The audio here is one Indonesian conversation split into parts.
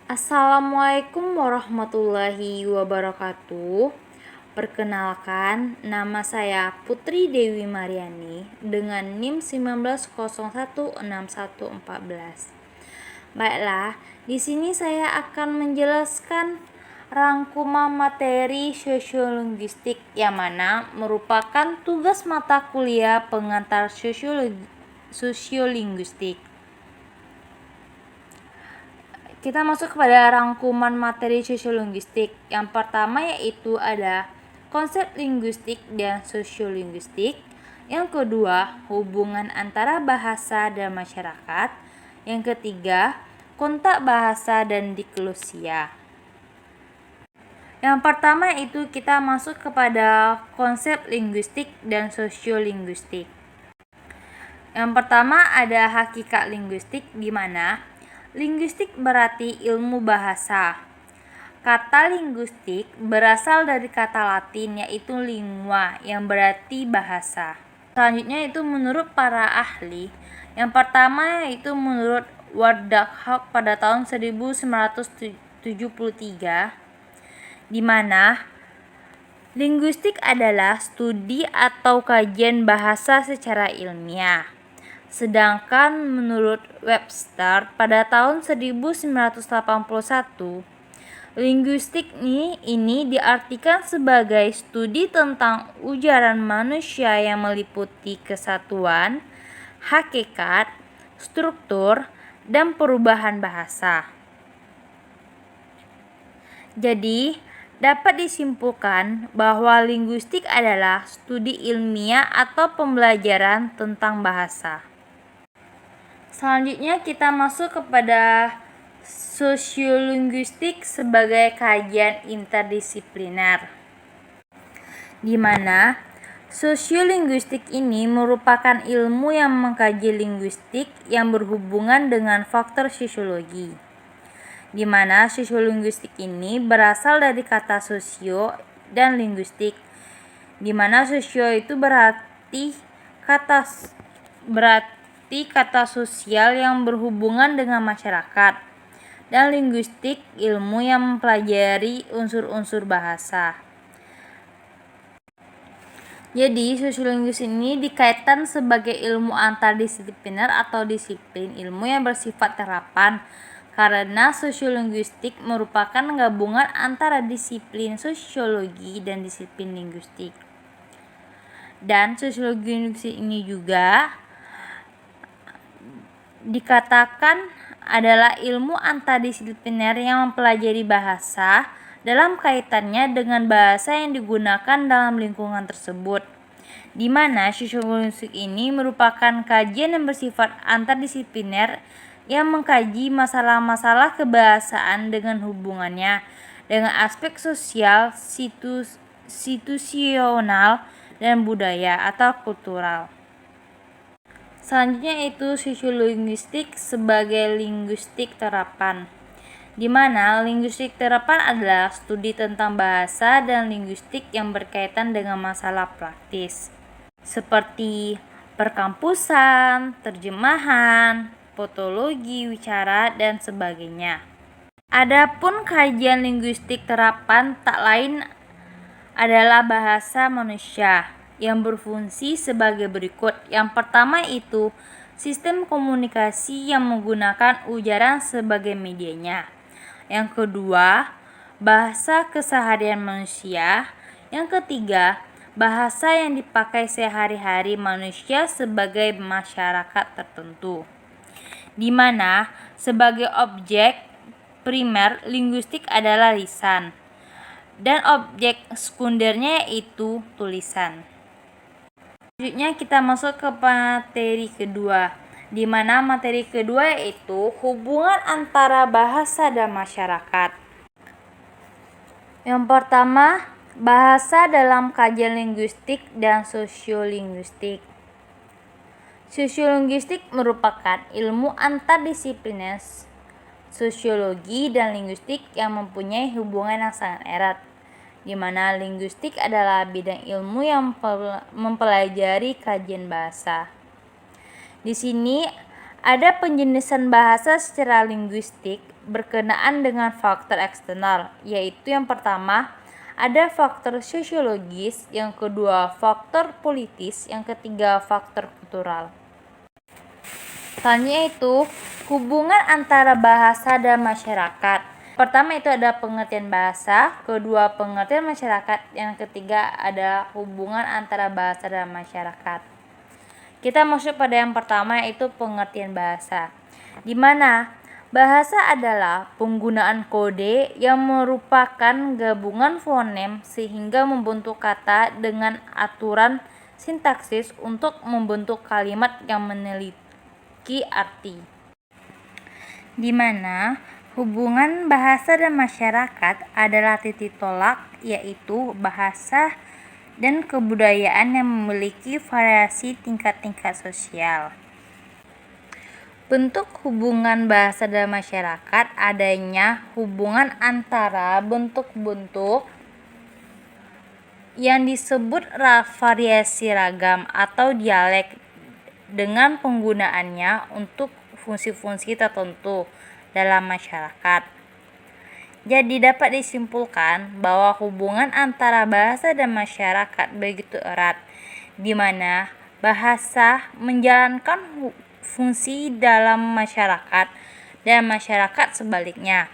Assalamualaikum warahmatullahi wabarakatuh. Perkenalkan, nama saya Putri Dewi Mariani dengan NIM 19016114. Baiklah, di sini saya akan menjelaskan rangkuman materi sosiolinguistik yang mana merupakan tugas mata kuliah pengantar sosiolinguistik. Kita masuk kepada rangkuman materi sosiolinguistik. Yang pertama yaitu ada konsep linguistik dan sosiolinguistik. Yang kedua, hubungan antara bahasa dan masyarakat. Yang ketiga, kontak bahasa dan diklusia. Yang pertama itu kita masuk kepada konsep linguistik dan sosiolinguistik. Yang pertama ada hakikat linguistik, di mana linguistik berarti ilmu bahasa. Kata linguistik berasal dari kata Latin yaitu lingua yang berarti bahasa. Selanjutnya itu menurut para ahli. Yang pertama yaitu menurut Wardak pada tahun 1973, di mana linguistik adalah studi atau kajian bahasa secara ilmiah. Sedangkan menurut Webster pada tahun 1981, linguistik ini diartikan sebagai studi tentang ujaran manusia yang meliputi kesatuan, hakikat, struktur, dan perubahan bahasa. Jadi, dapat disimpulkan bahwa linguistik adalah studi ilmiah atau pembelajaran tentang bahasa. Selanjutnya kita masuk kepada sosiolinguistik sebagai kajian interdisipliner, di mana sosiolinguistik ini merupakan ilmu yang mengkaji linguistik yang berhubungan dengan faktor sosiologi, di mana sosiolinguistik ini berasal dari kata sosio dan linguistik, di mana sosio itu berarti kata sosial yang berhubungan dengan masyarakat, dan linguistik ilmu yang mempelajari unsur-unsur bahasa. Jadi, sosiolinguistik ini dikaitkan sebagai ilmu antardisipliner atau disiplin ilmu yang bersifat terapan, karena sosiolinguistik merupakan gabungan antara disiplin sosiologi dan disiplin linguistik. Dan sosiologi linguistik ini juga dikatakan adalah ilmu antardisipliner yang mempelajari bahasa dalam kaitannya dengan bahasa yang digunakan dalam lingkungan tersebut, di mana sosiolinguistik ini merupakan kajian yang bersifat antardisipliner yang mengkaji masalah-masalah kebahasaan dengan hubungannya dengan aspek sosial, situasional, dan budaya atau kultural. Selanjutnya itu sosiolinguistik sebagai linguistik terapan, di mana linguistik terapan adalah studi tentang bahasa dan linguistik yang berkaitan dengan masalah praktis seperti perkampusan, terjemahan, fotologi, wicara, dan sebagainya. Adapun kajian linguistik terapan tak lain adalah bahasa manusia yang berfungsi sebagai berikut. Yang pertama itu sistem komunikasi yang menggunakan ujaran sebagai medianya. Yang kedua, bahasa keseharian manusia. Yang ketiga, bahasa yang dipakai sehari-hari manusia sebagai masyarakat tertentu, di mana sebagai objek primer linguistik adalah lisan, dan objek sekundernya yaitu tulisan. Selanjutnya kita masuk ke materi kedua, di mana materi kedua yaitu hubungan antara bahasa dan masyarakat. Yang pertama, bahasa dalam kajian linguistik dan sosiolinguistik. Sosiolinguistik merupakan ilmu antardisipliner sosiologi dan linguistik yang mempunyai hubungan yang sangat erat, di mana linguistik adalah bidang ilmu yang mempelajari kajian bahasa. Di sini Ada penjelasan bahasa secara linguistik berkenaan dengan faktor eksternal, yaitu yang pertama, ada faktor sosiologis, yang kedua faktor politis, yang ketiga faktor kultural. Selanjutnya itu hubungan antara bahasa dan masyarakat. Pertama itu ada pengertian bahasa, kedua pengertian masyarakat, yang ketiga ada hubungan antara bahasa dan masyarakat. Kita masuk pada yang pertama, yaitu pengertian bahasa, di mana bahasa adalah penggunaan kode yang merupakan gabungan fonem sehingga membentuk kata dengan aturan sintaksis untuk membentuk kalimat yang memiliki arti. Di mana hubungan bahasa dan masyarakat adalah titik tolak, yaitu bahasa dan kebudayaan yang memiliki variasi tingkat-tingkat sosial. Bentuk hubungan bahasa dan masyarakat adanya hubungan antara bentuk-bentuk yang disebut variasi ragam atau dialek dengan penggunaannya untuk fungsi-fungsi tertentu dalam masyarakat. Jadi dapat disimpulkan bahwa hubungan antara bahasa dan masyarakat begitu erat, di mana bahasa menjalankan fungsi dalam masyarakat dan masyarakat sebaliknya.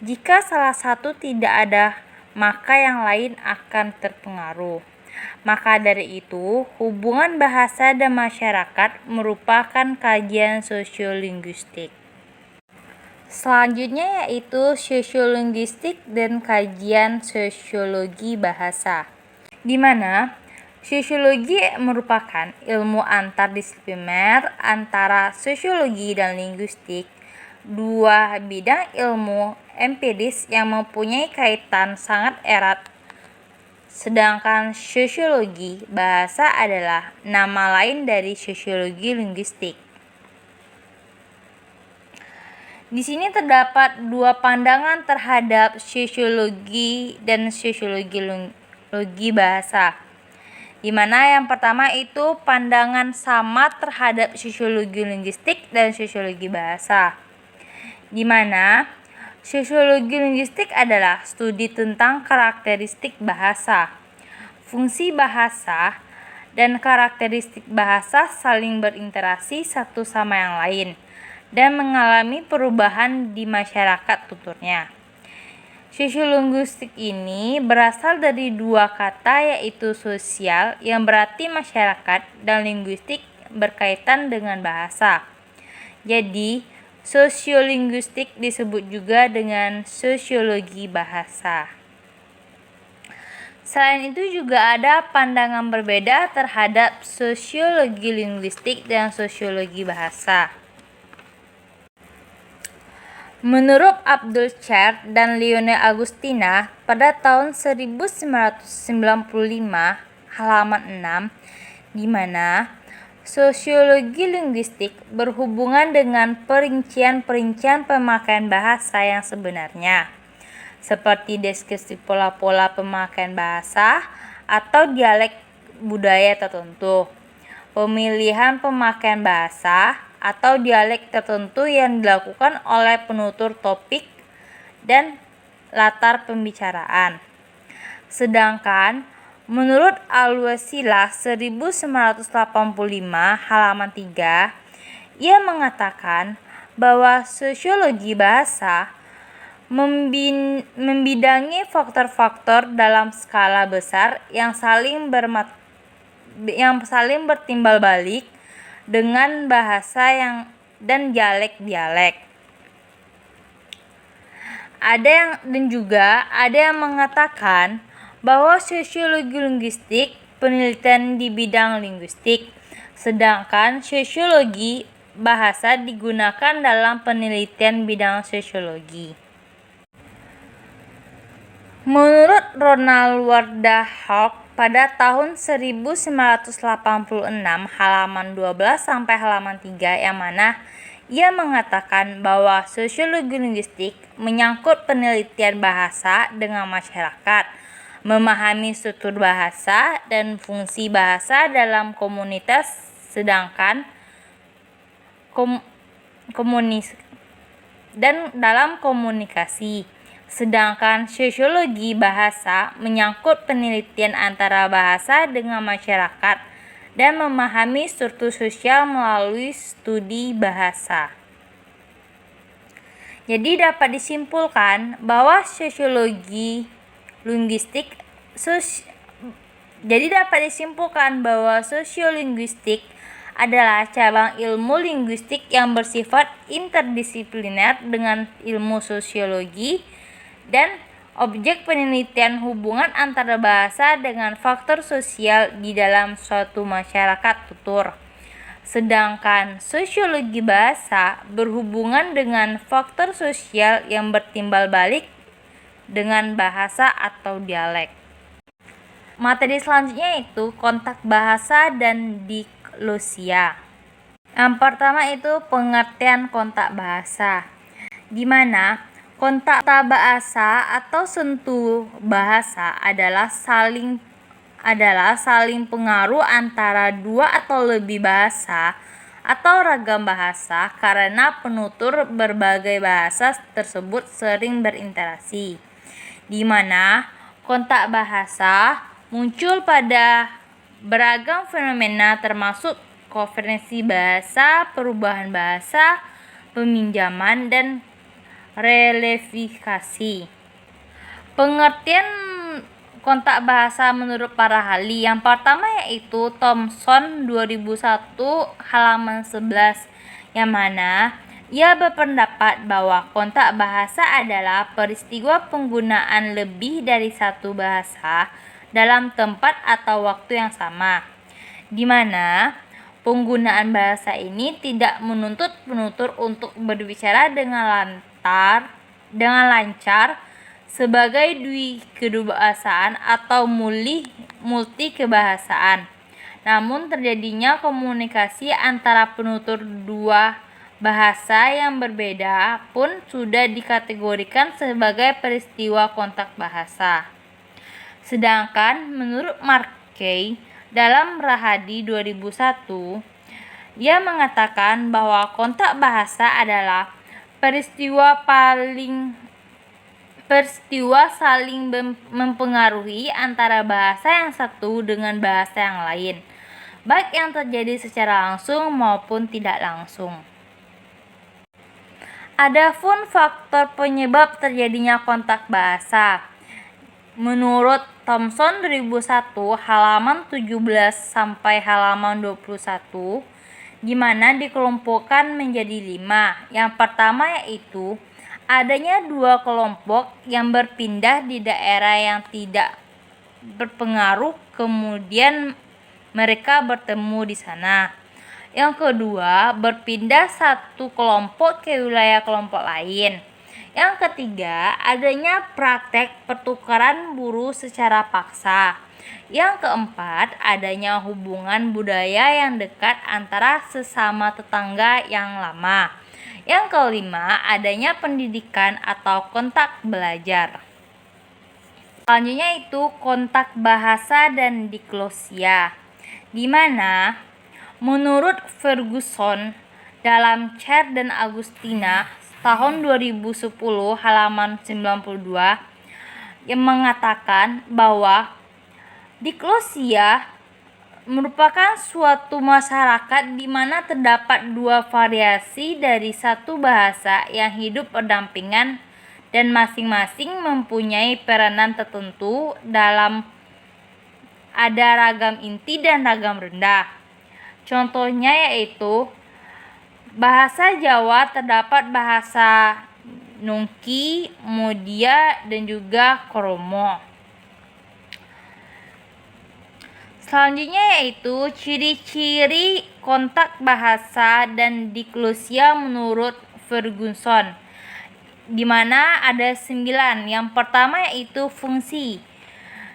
Jika salah satu tidak ada, maka yang lain akan terpengaruh. Maka dari itu, hubungan bahasa dan masyarakat merupakan kajian sosiolinguistik. Selanjutnya yaitu sosiolinguistik dan kajian sosiologi bahasa, di mana sosiologi merupakan ilmu antardisipliner antara sosiologi dan linguistik, dua bidang ilmu empiris yang mempunyai kaitan sangat erat. Sedangkan sosiologi bahasa adalah nama lain dari sosiologi linguistik. Di sini terdapat dua pandangan terhadap sosiologi dan sosiologi bahasa, di mana yang pertama itu pandangan sama terhadap sosiologi linguistik dan sosiologi bahasa, di mana sosiologi linguistik adalah studi tentang karakteristik bahasa, fungsi bahasa, dan karakteristik bahasa saling berinteraksi satu sama yang lain dan mengalami perubahan di masyarakat tuturnya. Sosiolinguistik ini berasal dari dua kata, yaitu sosial yang berarti masyarakat dan linguistik berkaitan dengan bahasa. Jadi, sosiolinguistik disebut juga dengan sosiologi bahasa. Selain itu juga ada pandangan berbeda terhadap sosiologi linguistik dan sosiologi bahasa. Menurut Abdul Cher dan Lionel Agustina pada tahun 1995 halaman 6, di mana sosiologi linguistik berhubungan dengan perincian-perincian pemakaian bahasa yang sebenarnya, seperti deskripsi pola-pola pemakaian bahasa atau dialek budaya tertentu, pemilihan pemakaian bahasa atau dialek tertentu yang dilakukan oleh penutur topik dan latar pembicaraan. Sedangkan menurut Al-Wasilah 1985 halaman 3, ia mengatakan bahwa sosiologi bahasa membidangi faktor-faktor dalam skala besar yang saling bertimbal balik dengan bahasa dan dialek-dialek. Ada yang mengatakan bahwa sosiologi linguistik penelitian di bidang linguistik, sedangkan sosiologi bahasa digunakan dalam penelitian bidang sosiologi. Menurut Ronald Wardahawk pada tahun 1986 halaman 12 sampai halaman 3, yang mana ia mengatakan bahwa sosiologi linguistik menyangkut penelitian bahasa dengan masyarakat, memahami struktur bahasa dan fungsi bahasa dalam komunitas, sedangkan komunikasi. Sedangkan sosiologi bahasa menyangkut penelitian antara bahasa dengan masyarakat dan memahami struktur sosial melalui studi bahasa. Jadi dapat disimpulkan bahwa sosiolinguistik adalah cabang ilmu linguistik yang bersifat interdisipliner dengan ilmu sosiologi dan objek penelitian hubungan antara bahasa dengan faktor sosial di dalam suatu masyarakat tutur. Sedangkan sosiologi bahasa berhubungan dengan faktor sosial yang bertimbal balik dengan bahasa atau dialek. Materi selanjutnya itu kontak bahasa dan diglosia. Yang pertama itu pengertian kontak bahasa, di mana kontak bahasa atau sentuh bahasa adalah saling pengaruh antara dua atau lebih bahasa atau ragam bahasa karena penutur berbagai bahasa tersebut sering berinteraksi, di mana kontak bahasa muncul pada beragam fenomena termasuk konversi bahasa, perubahan bahasa, peminjaman, dan relevifikasi. Pengertian kontak bahasa menurut para ahli yang pertama yaitu Thomson 2001 halaman 11, yang mana ia berpendapat bahwa kontak bahasa adalah peristiwa penggunaan lebih dari satu bahasa dalam tempat atau waktu yang sama, di mana penggunaan bahasa ini tidak menuntut penutur untuk berbicara dengan lancar sebagai kedubahasaan atau multi kebahasaan. Namun terjadinya komunikasi antara penutur dua bahasa yang berbeda pun sudah dikategorikan sebagai peristiwa kontak bahasa. Sedangkan menurut Markey dalam Rahadi 2001, ia mengatakan bahwa kontak bahasa adalah peristiwa saling mempengaruhi antara bahasa yang satu dengan bahasa yang lain, baik yang terjadi secara langsung maupun tidak langsung. Adapun faktor penyebab terjadinya kontak bahasa, menurut Thomson 2001 halaman 17 sampai halaman 21, di mana dikelompokkan menjadi 5. Yang pertama yaitu adanya dua kelompok yang berpindah di daerah yang tidak berpengaruh, kemudian mereka bertemu di sana. Yang kedua, berpindah satu kelompok ke wilayah kelompok lain. Yang ketiga, adanya praktek pertukaran buruh secara paksa. Yang keempat, adanya hubungan budaya yang dekat antara sesama tetangga yang lama. Yang kelima, adanya pendidikan atau kontak belajar. Selanjutnya itu kontak bahasa dan diglosia, di mana menurut Ferguson dalam Cher dan Agustina tahun 2010 halaman 92, yang mengatakan bahwa diglosia merupakan suatu masyarakat di mana terdapat dua variasi dari satu bahasa yang hidup berdampingan dan masing-masing mempunyai peranan tertentu dalam ada ragam inti dan ragam rendah. Contohnya yaitu bahasa Jawa terdapat bahasa Nungki, Modia, dan juga Kromo. Selanjutnya yaitu ciri-ciri kontak bahasa dan diglosia menurut Ferguson, di mana ada 9. Yang pertama yaitu fungsi,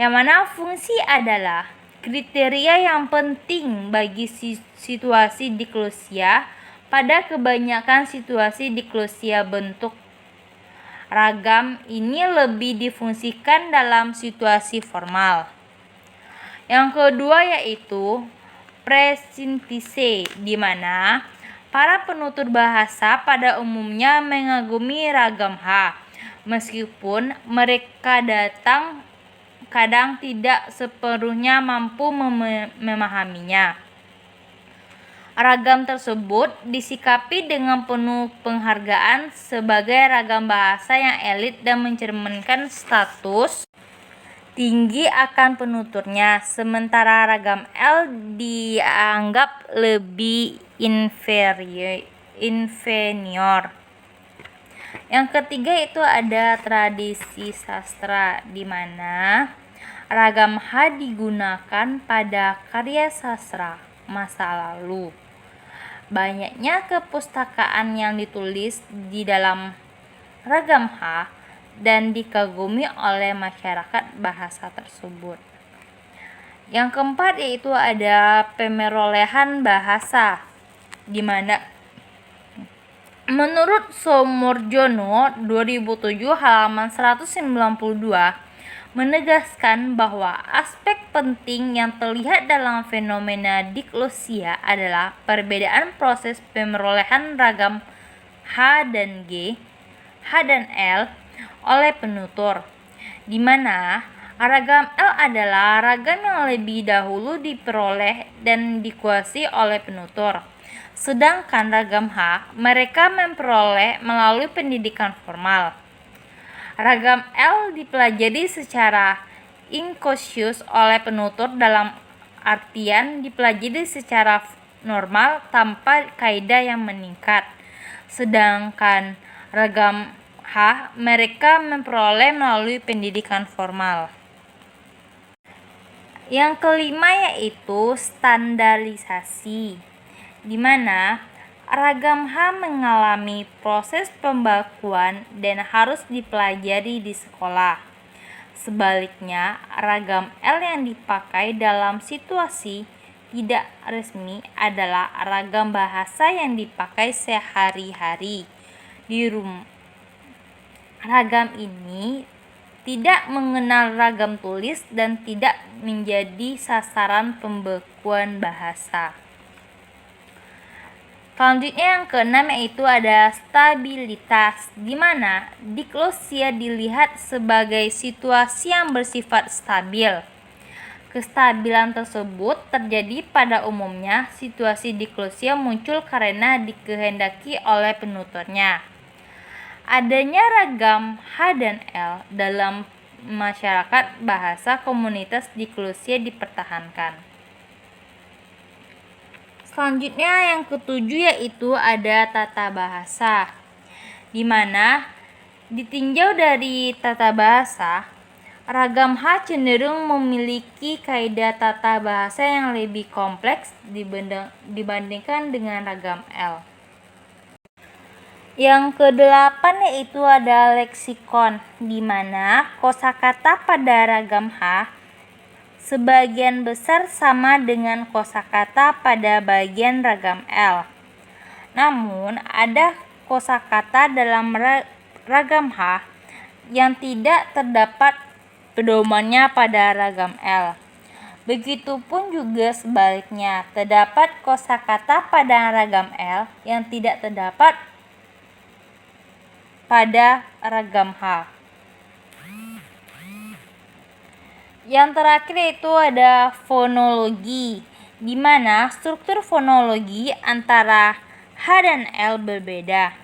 yang mana fungsi adalah kriteria yang penting bagi situasi diglosia. Pada kebanyakan situasi diglosia bentuk ragam ini lebih difungsikan dalam situasi formal. Yang kedua yaitu presintise, di mana Para penutur bahasa pada umumnya mengagumi ragam H, meskipun mereka kadang tidak sepenuhnya mampu memahaminya. Ragam tersebut disikapi dengan penuh penghargaan sebagai ragam bahasa yang elit dan mencerminkan status tinggi akan penuturnya, sementara ragam L dianggap lebih inferior. Yang ketiga itu ada tradisi sastra, di mana ragam H digunakan pada karya sastra masa lalu. Banyaknya kepustakaan yang ditulis di dalam ragam H dan dikagumi oleh masyarakat bahasa tersebut. Yang keempat yaitu ada pemerolehan bahasa, di mana menurut Somorjono 2007 halaman 192 menegaskan bahwa aspek penting yang terlihat dalam fenomena diglosia adalah perbedaan proses pemerolehan ragam H dan L oleh penutur, di mana ragam L adalah ragam yang lebih dahulu diperoleh dan dikuasai oleh penutur, sedangkan ragam H mereka memperoleh melalui pendidikan formal. Ragam L dipelajari secara unconscious oleh penutur, dalam artian dipelajari secara normal tanpa kaidah yang meningkat, sedangkan ragam H mereka memperoleh melalui pendidikan formal. Yang kelima yaitu standarisasi, di mana ragam H mengalami proses pembakuan dan harus dipelajari di sekolah. Sebaliknya, ragam L yang dipakai dalam situasi tidak resmi adalah ragam bahasa yang dipakai sehari-hari di rumah. Ragam ini tidak mengenal ragam tulis dan tidak menjadi sasaran pembekuan bahasa. Selanjutnya yang keenam yaitu ada stabilitas, di mana diglosia dilihat sebagai situasi yang bersifat stabil. Kestabilan tersebut terjadi pada umumnya situasi diglosia muncul karena dikehendaki oleh penuturnya. Adanya ragam H dan L dalam masyarakat bahasa, komunitas diglosia dipertahankan. Selanjutnya yang ketujuh yaitu ada tata bahasa, di mana ditinjau dari tata bahasa, ragam H cenderung memiliki kaidah tata bahasa yang lebih kompleks dibandingkan dengan ragam L. Yang kedelapan yaitu ada leksikon, di mana kosakata pada ragam H sebagian besar sama dengan kosakata pada bagian ragam L. Namun ada kosakata dalam ragam H yang tidak terdapat pedomannya pada ragam L. Begitupun juga sebaliknya, terdapat kosakata pada ragam L yang tidak terdapat pada ragam H. Yang terakhir yaitu ada fonologi, di mana struktur fonologi antara H dan L berbeda,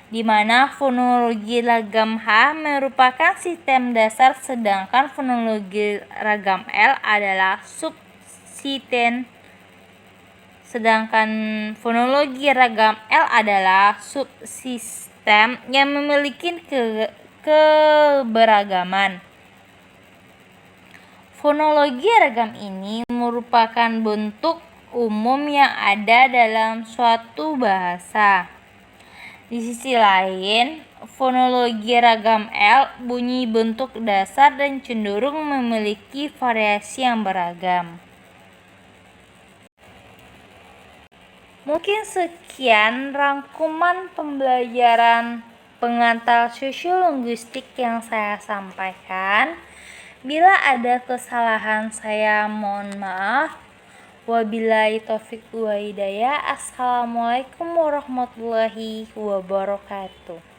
di mana fonologi ragam H merupakan sistem dasar, sedangkan fonologi ragam L adalah subsistem. Yang memiliki keberagaman. Fonologi ragam ini merupakan bentuk umum yang ada dalam suatu bahasa. Di sisi lain, fonologi ragam L bunyi bentuk dasar dan cenderung memiliki variasi yang beragam. Mungkin sekian rangkuman pembelajaran pengantar sosiolinguistik yang saya sampaikan. Bila ada kesalahan saya mohon maaf. Wabillahi taufiq wa hidayah. Assalamualaikum warahmatullahi wabarakatuh.